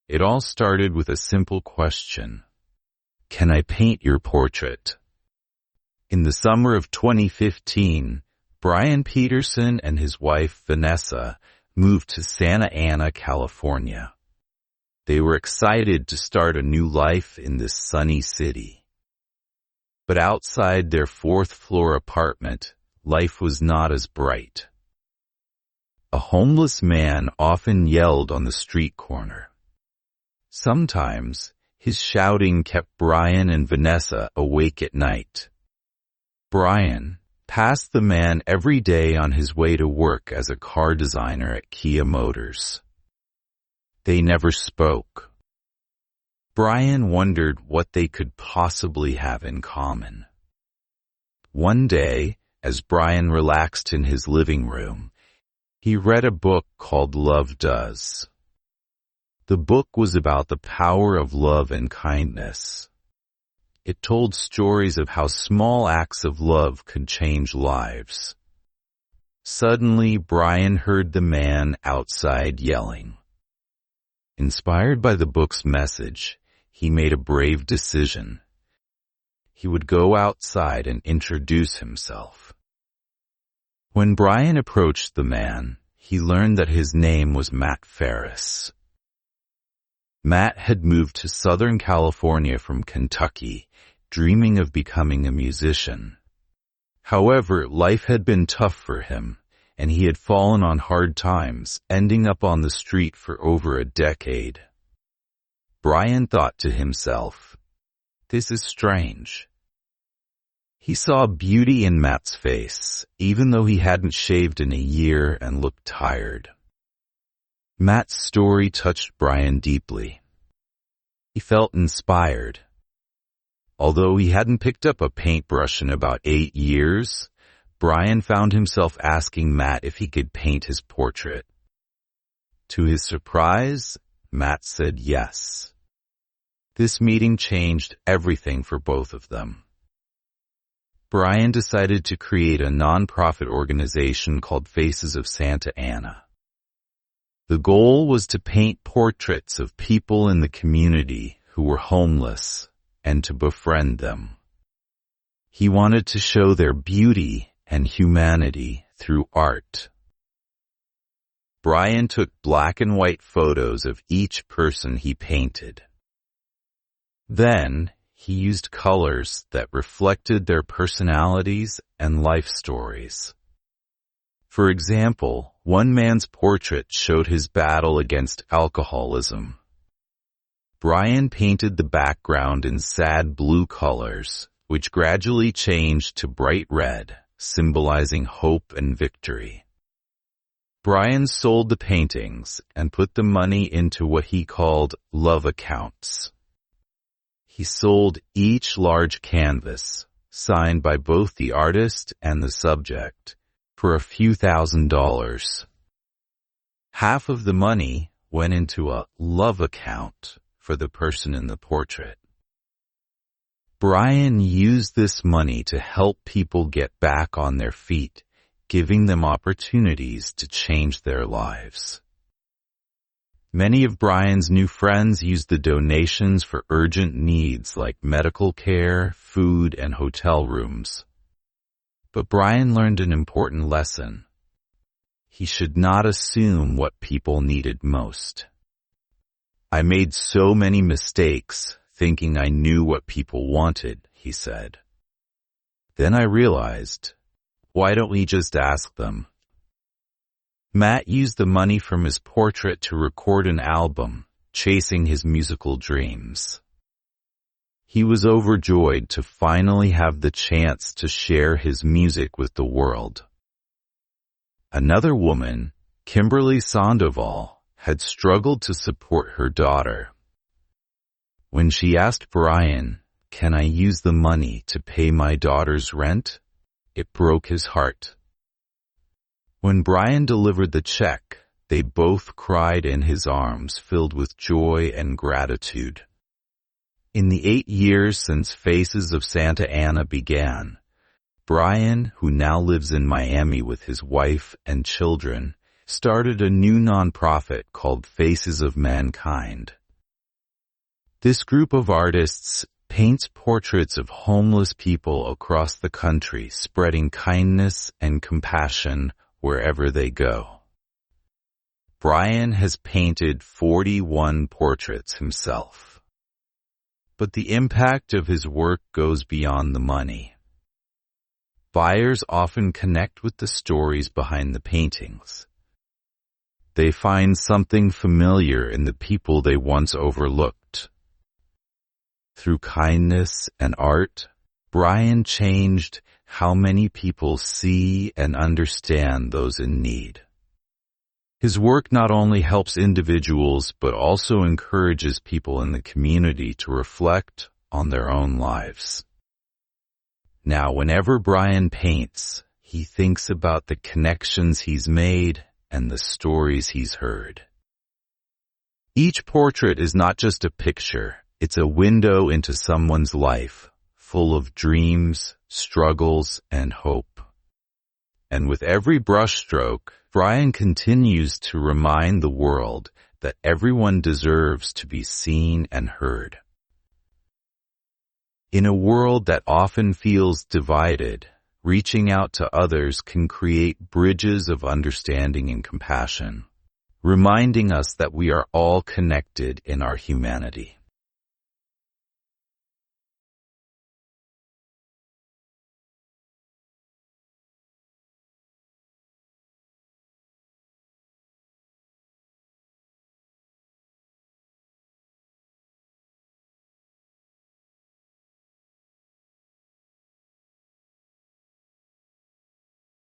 It all started with a simple question. Can I paint your portrait? In the summer of 2015, Brian Peterson and his wife Vanessa moved to Santa Ana, California. They were excited to start a new life in this sunny city. But outside their fourth-floor apartment, life was not as bright. A homeless man often yelled on the street corner. Sometimes, his shouting kept Brian and Vanessa awake at night. Brian passed the man every day on his way to work as a car designer at Kia Motors. They never spoke. Brian wondered what they could possibly have in common. One day, as Brian relaxed in his living room, he read a book called Love Does. The book was about the power of love and kindness. It told stories of how small acts of love could change lives. Suddenly, Brian heard the man outside yelling. Inspired by the book's message, he made a brave decision. He would go outside and introduce himself. When Brian approached the man, he learned that his name was Matt Ferris. Matt had moved to Southern California from Kentucky, dreaming of becoming a musician. However, life had been tough for him, and he had fallen on hard times, ending up on the street for over a decade. Brian thought to himself, "This is strange." He saw beauty in Matt's face, even though he hadn't shaved in a year and looked tired. Matt's story touched Brian deeply. He felt inspired. Although he hadn't picked up a paintbrush in about 8 years, Brian found himself asking Matt if he could paint his portrait. To his surprise, Matt said yes. This meeting changed everything for both of them. Brian decided to create a nonprofit organization called Faces of Santa Ana. The goal was to paint portraits of people in the community who were homeless and to befriend them. He wanted to show their beauty and humanity through art. Brian took black and white photos of each person he painted. Then, he used colors that reflected their personalities and life stories. For example, one man's portrait showed his battle against alcoholism. Brian painted the background in sad blue colors, which gradually changed to bright red, symbolizing hope and victory. Brian sold the paintings and put the money into what he called love accounts. He sold each large canvas, signed by both the artist and the subject, for a few $1,000s. Half of the money went into a love account for the person in the portrait. Brian used this money to help people get back on their feet, giving them opportunities to change their lives. Many of Brian's new friends used the donations for urgent needs like medical care, food, and hotel rooms. But Brian learned an important lesson. He should not assume what people needed most. "I made so many mistakes thinking I knew what people wanted," he said. "Then I realized, why don't we just ask them?" Matt used the money from his portrait to record an album, chasing his musical dreams. He was overjoyed to finally have the chance to share his music with the world. Another woman, Kimberly Sandoval, had struggled to support her daughter. When she asked Brian, "Can I use the money to pay my daughter's rent?" it broke his heart. When Brian delivered the check, they both cried in his arms, filled with joy and gratitude. In the 8 years since Faces of Santa Ana began, Brian, who now lives in Miami with his wife and children, started a new nonprofit called Faces of Mankind. This group of artists paints portraits of homeless people across the country, spreading kindness and compassion wherever they go. Brian has painted 41 portraits himself. But the impact of his work goes beyond the money. Buyers often connect with the stories behind the paintings. They find something familiar in the people they once overlooked. Through kindness and art, Brian changed how many people see and understand those in need. His work not only helps individuals, but also encourages people in the community to reflect on their own lives. Now, whenever Brian paints, he thinks about the connections he's made and the stories he's heard. Each portrait is not just a picture, it's a window into someone's life, full of dreams, struggles, and hope. And with every brushstroke, Brian continues to remind the world that everyone deserves to be seen and heard. In a world that often feels divided, reaching out to others can create bridges of understanding and compassion, reminding us that we are all connected in our humanity.